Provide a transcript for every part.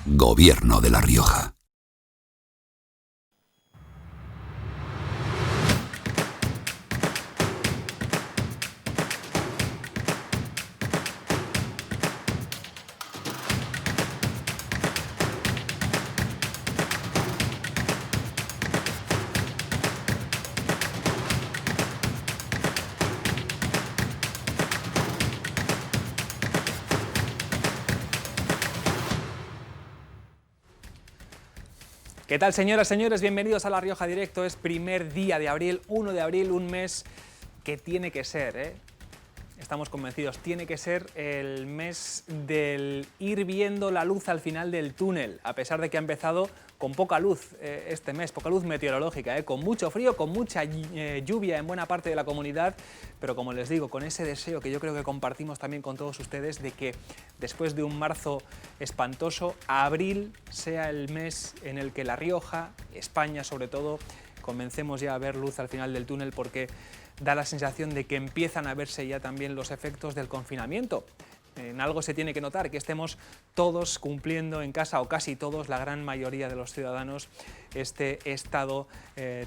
Gobierno de La Rioja. ¿Qué tal, señoras, señores? Bienvenidos a La Rioja Directo. Es primer día de abril, 1 de abril, un mes que tiene que ser, estamos convencidos, tiene que ser el mes del ir viendo la luz al final del túnel, a pesar de que ha empezado con poca luz este mes, poca luz meteorológica, con mucho frío, con mucha lluvia en buena parte de la comunidad, pero como les digo, con ese deseo que yo creo que compartimos también con todos ustedes de que después de un marzo espantoso, abril sea el mes en el que La Rioja, España sobre todo, comencemos ya a ver luz al final del túnel, porque da la sensación de que empiezan a verse ya también los efectos del confinamiento. En algo se tiene que notar, que estemos todos cumpliendo en casa, o casi todos, la gran mayoría de los ciudadanos, este estado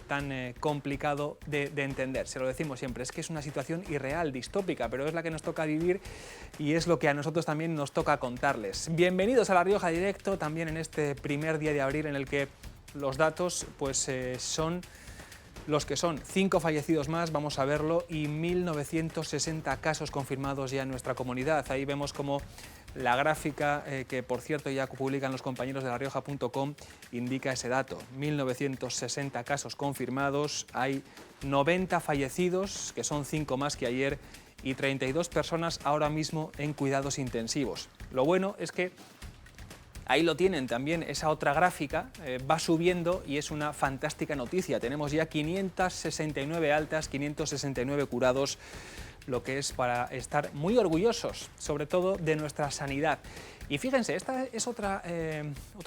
tan complicado de entender. Se lo decimos siempre, es que es una situación irreal, distópica, pero es la que nos toca vivir y es lo que a nosotros también nos toca contarles. Bienvenidos a La Rioja Directo, también en este primer día de abril en el que los datos pues, son los que son. 5 fallecidos más, vamos a verlo, y 1.960 casos confirmados ya en nuestra comunidad. Ahí vemos como la gráfica, que por cierto ya publican los compañeros de larioja.com, indica ese dato. 1.960 casos confirmados, hay 90 fallecidos, que son 5 más que ayer, y 32 personas ahora mismo en cuidados intensivos. Lo bueno es que ahí lo tienen también, esa otra gráfica va subiendo y es una fantástica noticia. Tenemos ya 569 altas, 569 curados, lo que es para estar muy orgullosos, sobre todo de nuestra sanidad. Y fíjense, esta es otro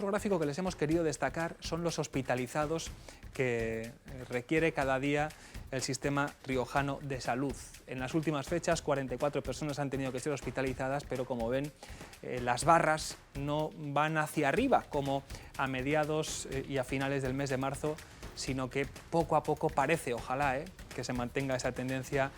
gráfico que les hemos querido destacar, son los hospitalizados que requiere cada día el sistema riojano de salud. En las últimas fechas, 44 personas han tenido que ser hospitalizadas, pero como ven, las barras no van hacia arriba como a mediados y a finales del mes de marzo, sino que poco a poco parece, ojalá, que se mantenga esa tendencia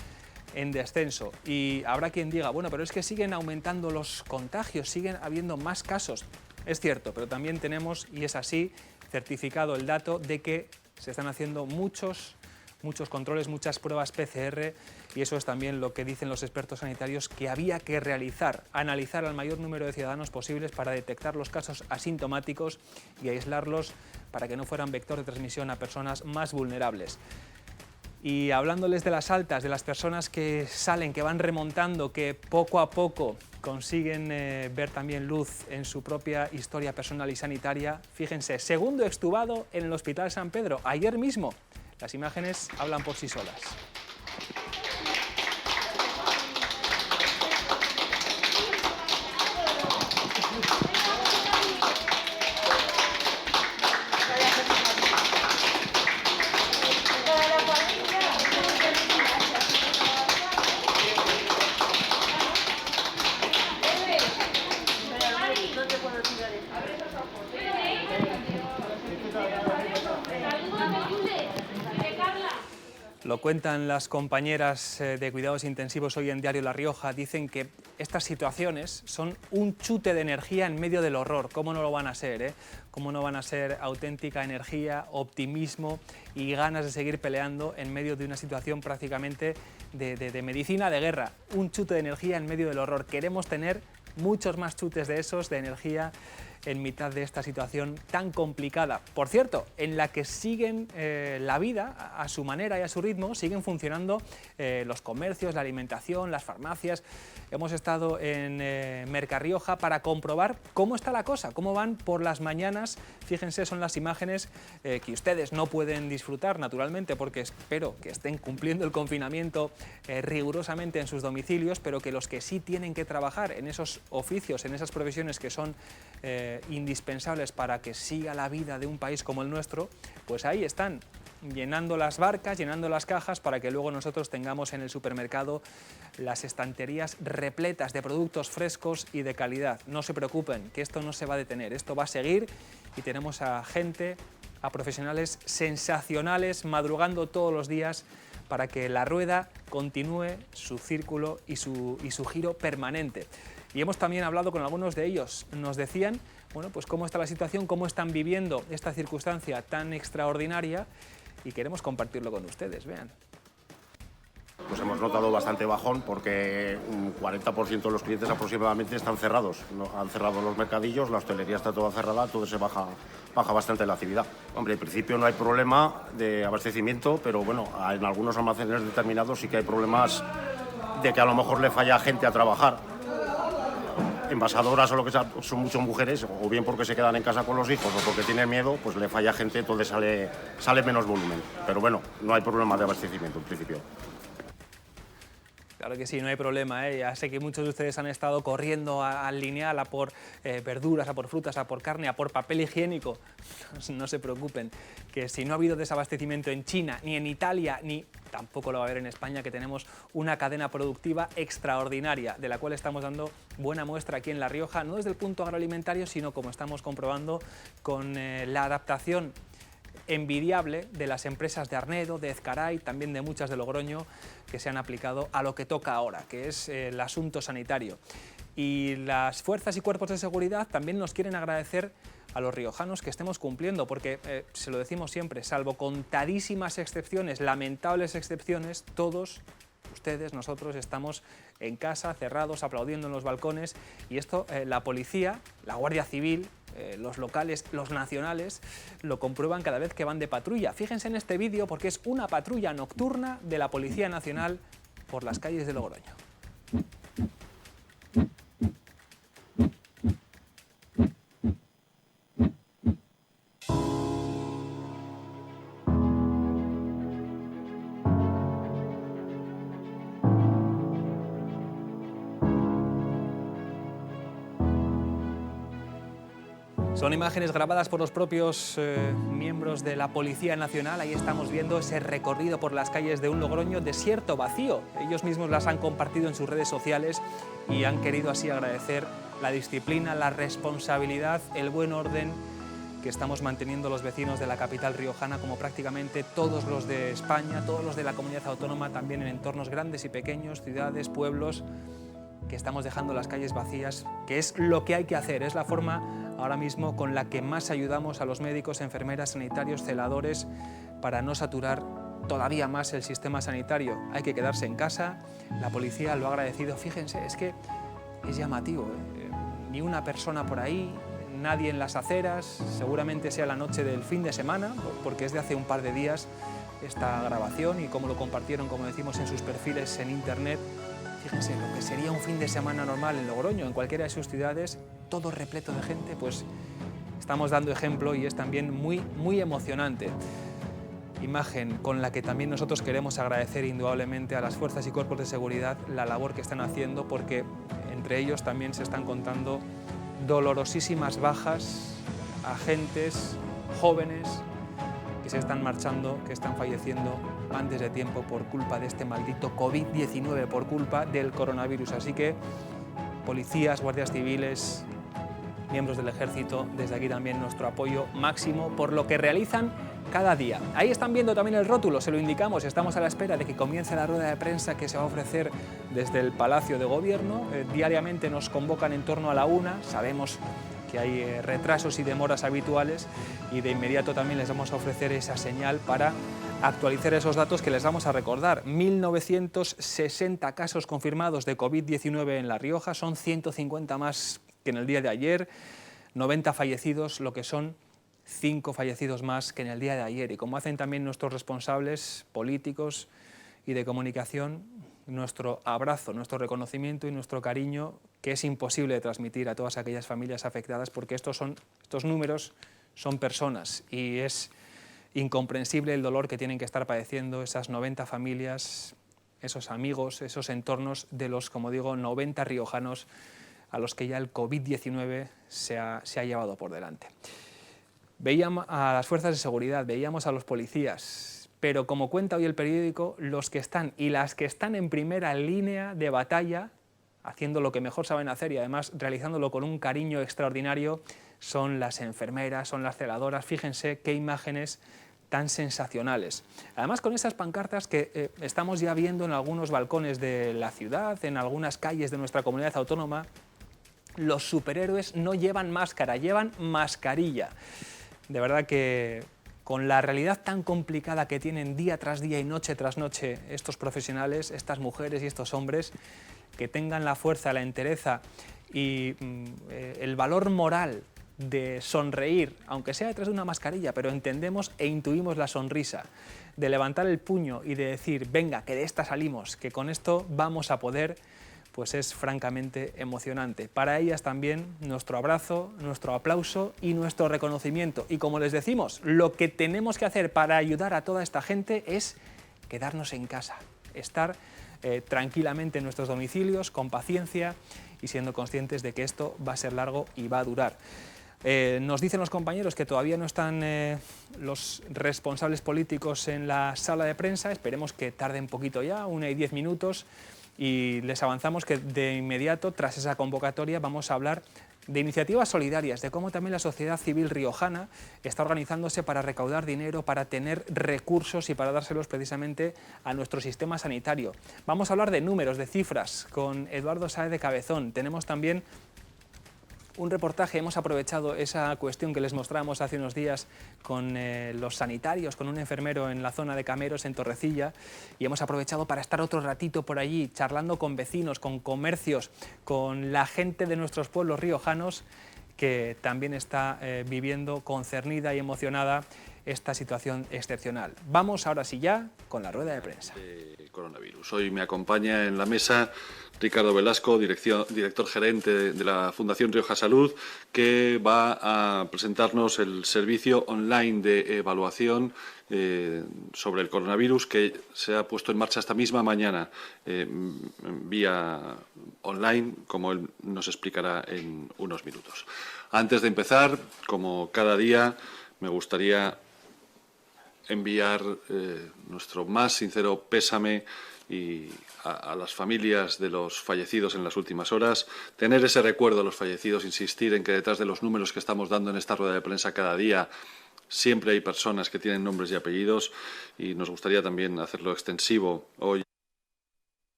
en descenso. Y habrá quien diga, bueno, pero es que siguen aumentando los contagios, siguen habiendo más casos. Es cierto, pero también tenemos, y es así, certificado el dato de que se están haciendo muchos controles, muchas pruebas PCR, y eso es también lo que dicen los expertos sanitarios que había que realizar, analizar al mayor número de ciudadanos posibles para detectar los casos asintomáticos y aislarlos para que no fueran vector de transmisión a personas más vulnerables. Y hablándoles de las altas, de las personas que salen, que van remontando, que poco a poco consiguen ver también luz en su propia historia personal y sanitaria, fíjense, segundo extubado en el Hospital San Pedro, ayer mismo. Las imágenes hablan por sí solas. Lo cuentan las compañeras de cuidados intensivos hoy en Diario La Rioja. Dicen que estas situaciones son un chute de energía en medio del horror. ¿Cómo no lo van a ser? ¿Cómo no van a ser auténtica energía, optimismo y ganas de seguir peleando en medio de una situación prácticamente de medicina de guerra? Un chute de energía en medio del horror. Queremos tener muchos más chutes de esos, de energía, en mitad de esta situación tan complicada. Por cierto, en la que siguen la vida a su manera y a su ritmo, siguen funcionando los comercios, la alimentación, las farmacias. Hemos estado en Mercarrioja para comprobar cómo está la cosa, cómo van por las mañanas. Fíjense, son las imágenes que ustedes no pueden disfrutar, naturalmente, porque espero que estén cumpliendo el confinamiento rigurosamente en sus domicilios, pero que los que sí tienen que trabajar en esos oficios, en esas profesiones que son indispensables para que siga la vida de un país como el nuestro, pues ahí están llenando las barcas, llenando las cajas, para que luego nosotros tengamos en el supermercado las estanterías repletas de productos frescos y de calidad. No se preocupen, que esto no se va a detener, esto va a seguir, y tenemos a gente, a profesionales sensacionales madrugando todos los días para que la rueda continúe su círculo y su giro permanente. Y hemos también hablado con algunos de ellos. Nos decían, bueno, pues cómo está la situación, cómo están viviendo esta circunstancia tan extraordinaria, y queremos compartirlo con ustedes. Vean. Pues hemos notado bastante bajón porque un 40% de los clientes aproximadamente están cerrados. Han cerrado los mercadillos, la hostelería está toda cerrada, entonces baja bastante la actividad. Hombre, en principio no hay problema de abastecimiento, pero bueno, en algunos almacenes determinados sí que hay problemas de que a lo mejor le falla gente a trabajar. Envasadoras o lo que sea, son muchas mujeres, o bien porque se quedan en casa con los hijos o porque tienen miedo, pues le falla gente, entonces sale menos volumen. Pero bueno, no hay problema de abastecimiento en principio. Claro que sí, no hay problema, ¿eh? Ya sé que muchos de ustedes han estado corriendo al lineal a por verduras, a por frutas, a por carne, a por papel higiénico. No se preocupen, que si no ha habido desabastecimiento en China, ni en Italia, ni tampoco lo va a haber en España, que tenemos una cadena productiva extraordinaria, de la cual estamos dando buena muestra aquí en La Rioja, no desde el punto agroalimentario, sino como estamos comprobando con la adaptación envidiable de las empresas de Arnedo, de Ezcaray, también de muchas de Logroño, que se han aplicado a lo que toca ahora, que es el asunto sanitario. Y las fuerzas y cuerpos de seguridad también nos quieren agradecer a los riojanos que estemos cumpliendo, porque, se lo decimos siempre, salvo contadísimas excepciones, lamentables excepciones, todos ustedes, nosotros estamos en casa, cerrados, aplaudiendo en los balcones, y esto la policía, la Guardia Civil, los locales, los nacionales, lo comprueban cada vez que van de patrulla. Fíjense en este vídeo porque es una patrulla nocturna de la Policía Nacional por las calles de Logroño. Son imágenes grabadas por los propios miembros de la Policía Nacional. Ahí estamos viendo ese recorrido por las calles de un Logroño desierto, vacío. Ellos mismos las han compartido en sus redes sociales y han querido así agradecer la disciplina, la responsabilidad, el buen orden que estamos manteniendo los vecinos de la capital riojana, como prácticamente todos los de España, todos los de la comunidad autónoma, también en entornos grandes y pequeños, ciudades, pueblos, que estamos dejando las calles vacías, que es lo que hay que hacer, es la forma ahora mismo con la que más ayudamos a los médicos, enfermeras, sanitarios, celadores, para no saturar todavía más el sistema sanitario. Hay que quedarse en casa, la policía lo ha agradecido. Fíjense, es que es llamativo, ¿eh? Ni una persona por ahí, nadie en las aceras, seguramente sea la noche del fin de semana, porque es de hace un par de días esta grabación, y como lo compartieron, como decimos, en sus perfiles en internet. Fíjense, lo que sería un fin de semana normal en Logroño, en cualquiera de sus ciudades, todo repleto de gente, pues estamos dando ejemplo y es también muy emocionante. Imagen con la que también nosotros queremos agradecer indudablemente a las fuerzas y cuerpos de seguridad la labor que están haciendo, porque entre ellos también se están contando dolorosísimas bajas, agentes jóvenes que se están marchando, que están falleciendo antes de tiempo por culpa de este maldito COVID-19, por culpa del coronavirus. Así que policías, guardias civiles, miembros del ejército, desde aquí también nuestro apoyo máximo por lo que realizan cada día. Ahí están viendo también el rótulo, se lo indicamos, estamos a la espera de que comience la rueda de prensa que se va a ofrecer desde el Palacio de Gobierno. Diariamente nos convocan en torno a la 1, sabemos que hay retrasos y demoras habituales, y de inmediato también les vamos a ofrecer esa señal para actualizar esos datos que les vamos a recordar. 1.960 casos confirmados de COVID-19 en La Rioja, son 150 más que en el día de ayer, 90 fallecidos, lo que son 5 fallecidos más que en el día de ayer. Y como hacen también nuestros responsables políticos y de comunicación, nuestro abrazo, nuestro reconocimiento y nuestro cariño, que es imposible de transmitir a todas aquellas familias afectadas, porque estos números son personas y es incomprensible el dolor que tienen que estar padeciendo esas 90 familias, esos amigos, esos entornos de los, como digo, 90 riojanos a los que ya el COVID-19 se ha llevado por delante. Veíamos a las fuerzas de seguridad, veíamos a los policías, pero como cuenta hoy el periódico, los que están y las que están en primera línea de batalla, haciendo lo que mejor saben hacer y además realizándolo con un cariño extraordinario, son las enfermeras, son las celadoras. Fíjense qué imágenes tan sensacionales. Además, con esas pancartas que estamos ya viendo en algunos balcones de la ciudad, en algunas calles de nuestra comunidad autónoma, los superhéroes no llevan máscara, llevan mascarilla. De verdad que con la realidad tan complicada que tienen día tras día y noche tras noche estos profesionales, estas mujeres y estos hombres, que tengan la fuerza, la entereza y el valor moral de sonreír, aunque sea detrás de una mascarilla, pero entendemos e intuimos la sonrisa, de levantar el puño y de decir, venga, que de esta salimos, que con esto vamos a poder, pues es francamente emocionante. Para ellas también nuestro abrazo, nuestro aplauso y nuestro reconocimiento. Y como les decimos, lo que tenemos que hacer para ayudar a toda esta gente es quedarnos en casa, estar tranquilamente en nuestros domicilios, con paciencia y siendo conscientes de que esto va a ser largo y va a durar. Nos dicen los compañeros que todavía no están los responsables políticos en la sala de prensa, esperemos que tarde un poquito ya, 1:10 minutos, y les avanzamos que de inmediato, tras esa convocatoria, vamos a hablar de iniciativas solidarias, de cómo también la sociedad civil riojana está organizándose para recaudar dinero, para tener recursos y para dárselos precisamente a nuestro sistema sanitario. Vamos a hablar de números, de cifras, con Eduardo Sáez de Cabezón. Tenemos también un reportaje, hemos aprovechado esa cuestión que les mostrábamos hace unos días con los sanitarios, con un enfermero en la zona de Cameros, en Torrecilla, y hemos aprovechado para estar otro ratito por allí, charlando con vecinos, con comercios, con la gente de nuestros pueblos riojanos, que también está viviendo concernida y emocionada esta situación excepcional. Vamos ahora sí ya con la rueda de prensa. Coronavirus. Hoy me acompaña en la mesa Ricardo Velasco, director gerente de la Fundación Rioja Salud, que va a presentarnos el servicio online de evaluación sobre el coronavirus que se ha puesto en marcha esta misma mañana vía online, como él nos explicará en unos minutos. Antes de empezar, como cada día, me gustaría enviar nuestro más sincero pésame y a las familias de los fallecidos en las últimas horas, tener ese recuerdo de los fallecidos, insistir en que detrás de los números que estamos dando en esta rueda de prensa cada día siempre hay personas que tienen nombres y apellidos, y nos gustaría también hacerlo extensivo hoy.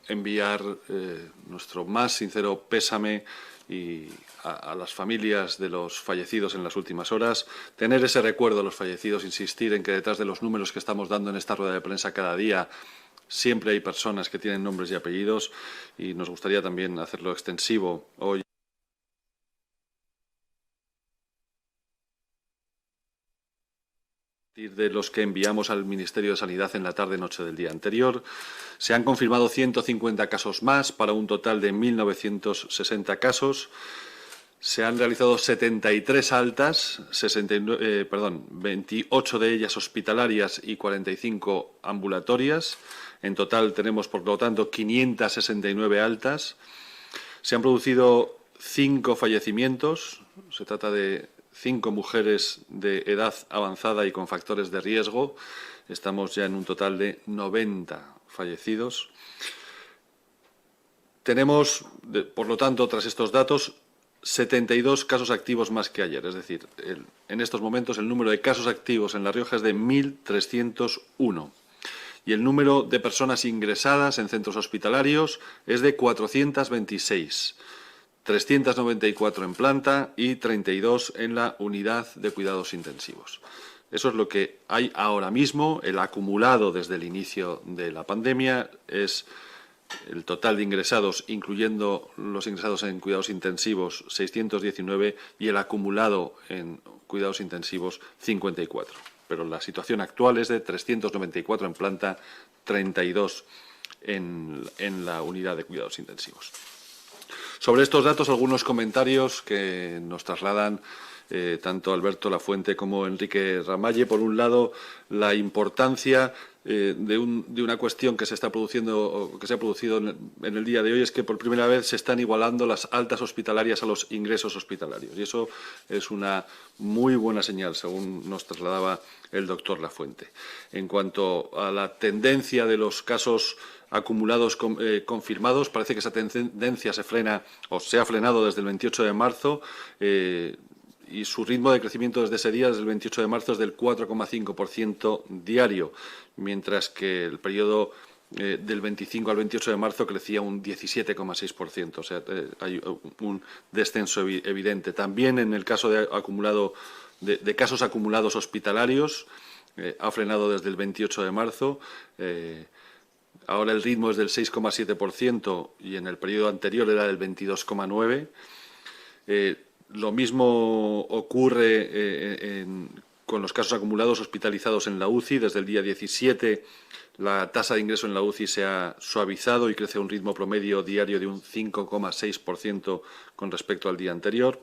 Enviar nuestro más sincero pésame y a las familias de los fallecidos en las últimas horas, tener ese recuerdo de los fallecidos, insistir en que detrás de los números que estamos dando en esta rueda de prensa cada día siempre hay personas que tienen nombres y apellidos, y nos gustaría también hacerlo extensivo hoy. De los que enviamos al Ministerio de Sanidad en la tarde-noche del día anterior. Se han confirmado 150 casos más, para un total de 1.960 casos. Se han realizado 73 altas, 28 de ellas hospitalarias y 45 ambulatorias. En total tenemos, por lo tanto, 569 altas. Se han producido 5 fallecimientos. Se trata de 5 mujeres de edad avanzada y con factores de riesgo. Estamos ya en un total de 90 fallecidos. Tenemos, por lo tanto, tras estos datos, 72 casos activos más que ayer. Es decir, en estos momentos el número de casos activos en La Rioja es de 1.301. Y el número de personas ingresadas en centros hospitalarios es de 426. 394 en planta y 32 en la unidad de cuidados intensivos. Eso es lo que hay ahora mismo. El acumulado desde el inicio de la pandemia es el total de ingresados, incluyendo los ingresados en cuidados intensivos, 619, y el acumulado en cuidados intensivos, 54. Pero la situación actual es de 394 en planta, 32 en la unidad de cuidados intensivos. Sobre estos datos, algunos comentarios que nos trasladan tanto Alberto Lafuente como Enrique Ramalle. Por un lado, la importancia de una cuestión que se está produciendo o que se ha producido en el día de hoy, es que por primera vez se están igualando las altas hospitalarias a los ingresos hospitalarios, y eso es una muy buena señal, según nos trasladaba el doctor Lafuente. En cuanto a la tendencia de los casos acumulados confirmados, parece que esa tendencia se frena o se ha frenado desde el 28 de marzo. Y su ritmo de crecimiento desde ese día, desde el 28 de marzo, es del 4,5% diario, mientras que el periodo del 25 al 28 de marzo crecía un 17,6%. O sea, hay un descenso evidente. También en el caso de casos acumulados hospitalarios, ha frenado desde el 28 de marzo. Ahora el ritmo es del 6,7% y en el periodo anterior era del 22,9%. Lo mismo ocurre con los casos acumulados hospitalizados en la UCI. Desde el día 17 la tasa de ingreso en la UCI se ha suavizado y crece a un ritmo promedio diario de un 5,6% con respecto al día anterior.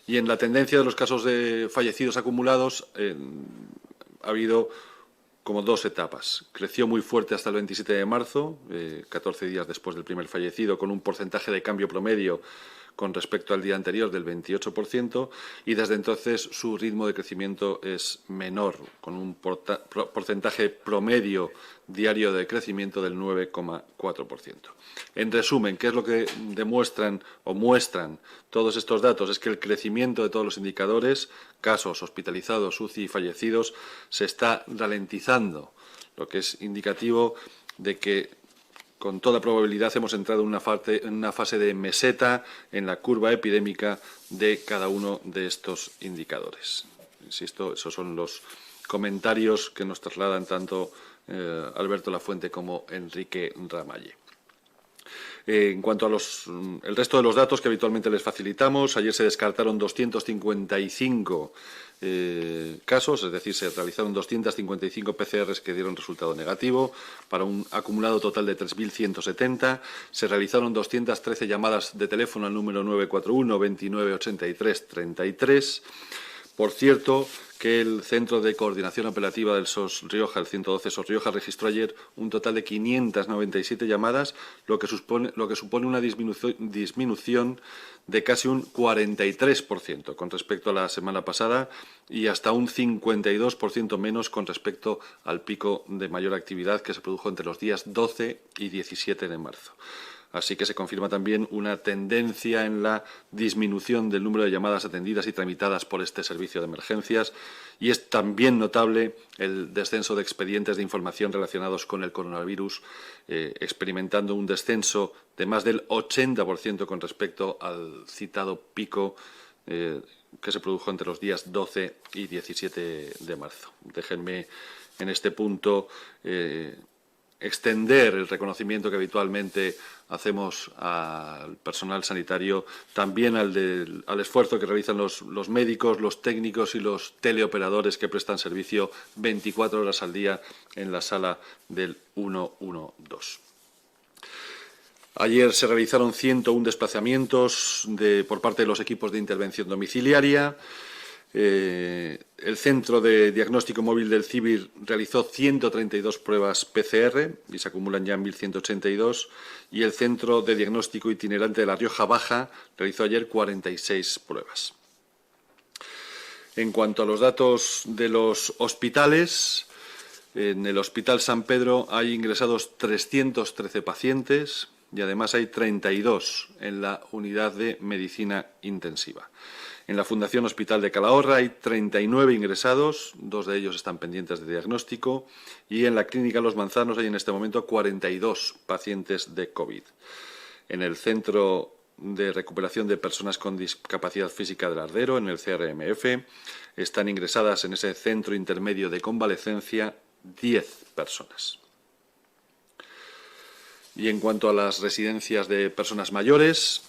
Y en la tendencia de los casos de fallecidos acumulados ha habido como dos etapas. Creció muy fuerte hasta el 27 de marzo, 14 días después del primer fallecido, con un porcentaje de cambio promedio con respecto al día anterior del 28%, y desde entonces su ritmo de crecimiento es menor, con un porcentaje promedio diario de crecimiento del 9,4%. En resumen, ¿qué es lo que demuestran o muestran todos estos datos? Es que el crecimiento de todos los indicadores, casos hospitalizados, UCI y fallecidos, se está ralentizando, lo que es indicativo de que con toda probabilidad hemos entrado en una fase de meseta en la curva epidémica de cada uno de estos indicadores. Insisto, esos son los comentarios que nos trasladan tanto Alberto Lafuente como Enrique Ramalle. En cuanto a el resto de los datos que habitualmente les facilitamos, ayer se descartaron 255 casos, es decir, se realizaron 255 PCRs que dieron resultado negativo, para un acumulado total de 3.170. Se realizaron 213 llamadas de teléfono al número 941 29 83 33. Por cierto, que el Centro de Coordinación Operativa del SOS Rioja, el 112 SOS Rioja, registró ayer un total de 597 llamadas, lo que supone una disminución de casi un 43% con respecto a la semana pasada y hasta un 52% menos con respecto al pico de mayor actividad que se produjo entre los días 12 y 17 de marzo. Así que se confirma también una tendencia en la disminución del número de llamadas atendidas y tramitadas por este servicio de emergencias, y es también notable el descenso de expedientes de información relacionados con el coronavirus, experimentando un descenso de más del 80% con respecto al citado pico que se produjo entre los días 12 y 17 de marzo. Déjenme en este punto extender el reconocimiento que habitualmente hacemos al personal sanitario, también al esfuerzo que realizan los médicos, los técnicos y los teleoperadores que prestan servicio 24 horas al día en la sala del 112. Ayer se realizaron 101 desplazamientos por parte de los equipos de intervención domiciliaria. El Centro de Diagnóstico Móvil del CIBIR realizó 132 pruebas PCR y se acumulan ya en 1.182, y el Centro de Diagnóstico Itinerante de La Rioja Baja realizó ayer 46 pruebas. En cuanto a los datos de los hospitales, en el Hospital San Pedro hay ingresados 313 pacientes y además hay 32 en la unidad de medicina intensiva. En la Fundación Hospital de Calahorra hay 39 ingresados, 2 de ellos están pendientes de diagnóstico, y en la Clínica Los Manzanos hay en este momento 42 pacientes de COVID. En el Centro de Recuperación de Personas con Discapacidad Física del Ardero, en el CRMF, están ingresadas en ese centro intermedio de convalecencia 10 personas. Y en cuanto a las residencias de personas mayores,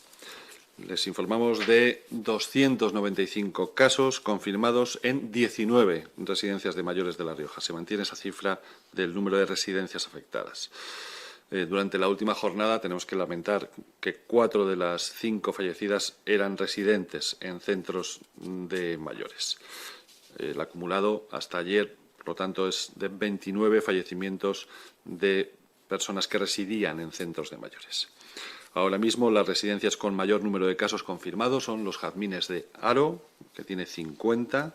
les informamos de 295 casos confirmados en 19 residencias de mayores de La Rioja. Se mantiene esa cifra del número de residencias afectadas. durante la última jornada tenemos que lamentar que 4 de las 5 fallecidas eran residentes en centros de mayores. El acumulado hasta ayer, por lo tanto, es de 29 fallecimientos de personas que residían en centros de mayores. Ahora mismo las residencias con mayor número de casos confirmados son los jazmines de Haro, que tiene 50,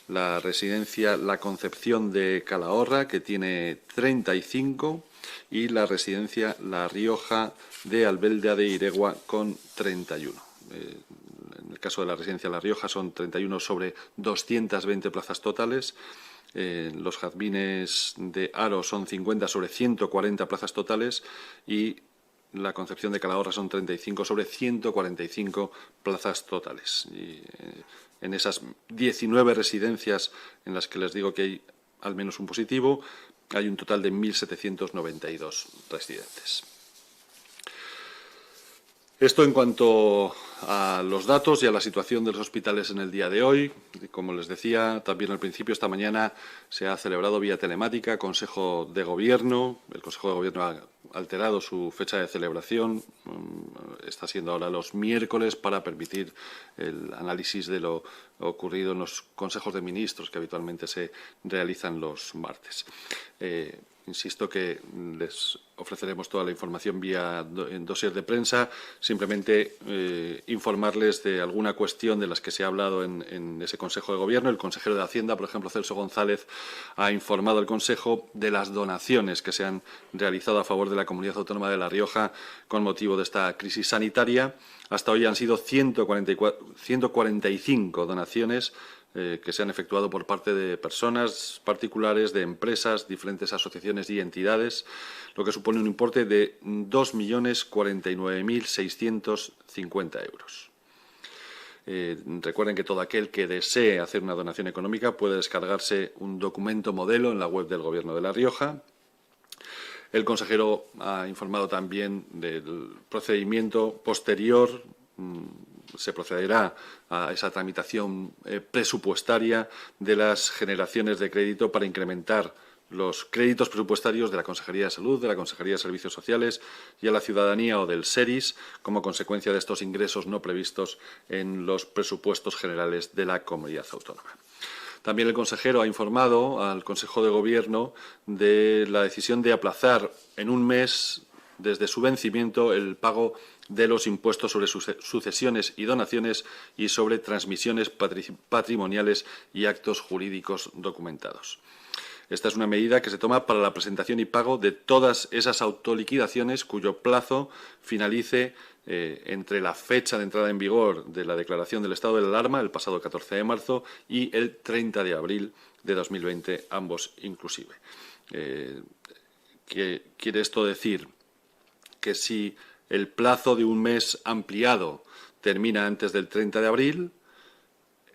la residencia La Concepción de Calahorra, que tiene 35, y la residencia La Rioja de Albelda de Iregua, con 31. En el caso de la residencia La Rioja son 31 sobre 220 plazas totales. Los jazmines de Haro son 50 sobre 140 plazas totales y la Concepción de Calahorra son 35 sobre 145 plazas totales. Y, en esas 19 residencias en las que les digo que hay al menos un positivo, hay un total de 1.792 residentes. Esto en cuanto a los datos y a la situación de los hospitales en el día de hoy. Como les decía también al principio, esta mañana se ha celebrado vía telemática Consejo de Gobierno. El Consejo de Gobierno ha alterado su fecha de celebración. Está siendo ahora los miércoles para permitir el análisis de lo ocurrido en los consejos de ministros que habitualmente se realizan los martes. Insisto que les ofreceremos toda la información vía dossier de prensa. Simplemente informarles de alguna cuestión de las que se ha hablado en ese Consejo de Gobierno. El consejero de Hacienda, por ejemplo, Celso González, ha informado al Consejo de las donaciones que se han realizado a favor de la Comunidad Autónoma de La Rioja con motivo de esta crisis sanitaria. Hasta hoy han sido 145 donaciones que se han efectuado por parte de personas particulares, de empresas, diferentes asociaciones y entidades, lo que supone un importe de 2.049.650 euros. Recuerden que todo aquel que desee hacer una donación económica puede descargarse un documento modelo en la web del Gobierno de La Rioja. El consejero ha informado también del procedimiento posterior. Se procederá a esa tramitación presupuestaria de las generaciones de crédito para incrementar los créditos presupuestarios de la Consejería de Salud, de la Consejería de Servicios Sociales y a la Ciudadanía o del SERIS como consecuencia de estos ingresos no previstos en los presupuestos generales de la Comunidad Autónoma. También el consejero ha informado al Consejo de Gobierno de la decisión de aplazar en un mes desde su vencimiento el pago de los impuestos sobre sucesiones y donaciones y sobre transmisiones patrimoniales y actos jurídicos documentados. Esta es una medida que se toma para la presentación y pago de todas esas autoliquidaciones cuyo plazo finalice entre la fecha de entrada en vigor de la declaración del estado de alarma, el pasado 14 de marzo, y el 30 de abril de 2020, ambos inclusive. ¿Qué quiere esto decir? Que si el plazo de un mes ampliado termina antes del 30 de abril,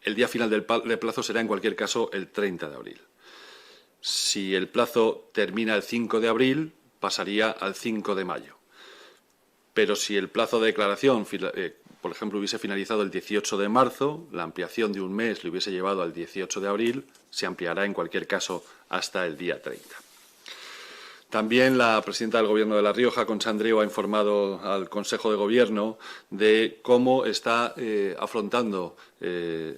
el día final del plazo será en cualquier caso el 30 de abril. Si el plazo termina el 5 de abril, pasaría al 5 de mayo. Pero si el plazo de declaración, por ejemplo, hubiese finalizado el 18 de marzo, la ampliación de un mes le hubiese llevado al 18 de abril, se ampliará en cualquier caso hasta el día 30. También la presidenta del Gobierno de La Rioja, Concha Andreu, ha informado al Consejo de Gobierno de cómo está afrontando el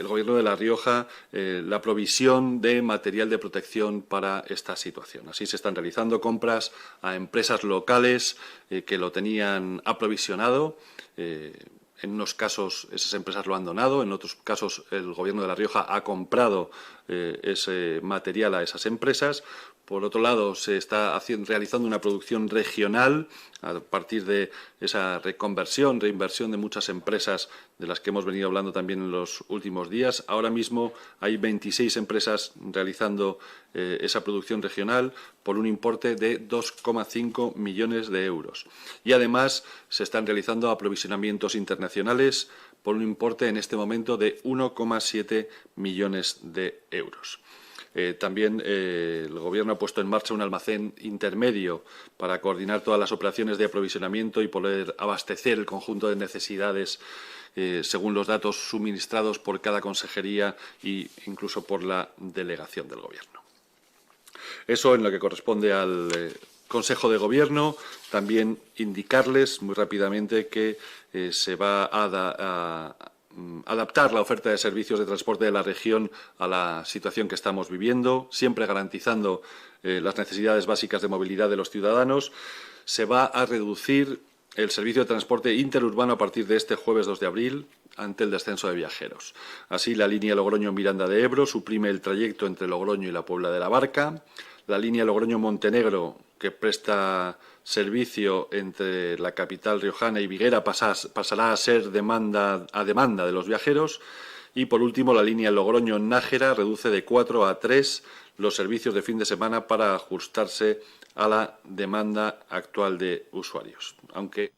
Gobierno de La Rioja la provisión de material de protección para esta situación. Así se están realizando compras a empresas locales que lo tenían aprovisionado. En unos casos esas empresas lo han donado, en otros casos el Gobierno de La Rioja ha comprado ese material a esas empresas. Por otro lado, se está realizando una producción regional a partir de esa reinversión de muchas empresas de las que hemos venido hablando también en los últimos días. Ahora mismo hay 26 empresas realizando esa producción regional por un importe de 2,5 millones de euros. Y además se están realizando aprovisionamientos internacionales por un importe en este momento de 1,7 millones de euros. También el Gobierno ha puesto en marcha un almacén intermedio para coordinar todas las operaciones de aprovisionamiento y poder abastecer el conjunto de necesidades según los datos suministrados por cada consejería e incluso por la delegación del Gobierno. Eso en lo que corresponde al Consejo de Gobierno, también indicarles muy rápidamente que se va a adaptar la oferta de servicios de transporte de la región a la situación que estamos viviendo, siempre garantizando las necesidades básicas de movilidad de los ciudadanos. Se va a reducir el servicio de transporte interurbano a partir de este jueves 2 de abril ante el descenso de viajeros. Así, la línea Logroño-Miranda de Ebro suprime el trayecto entre Logroño y la Puebla de la Barca. La línea Logroño-Montenegro, que presta servicio entre la capital riojana y Viguera, pasará a ser demanda de los viajeros. Y, por último, la línea Logroño-Nájera reduce de 4 a 3 los servicios de fin de semana para ajustarse a la demanda actual de usuarios. Aunque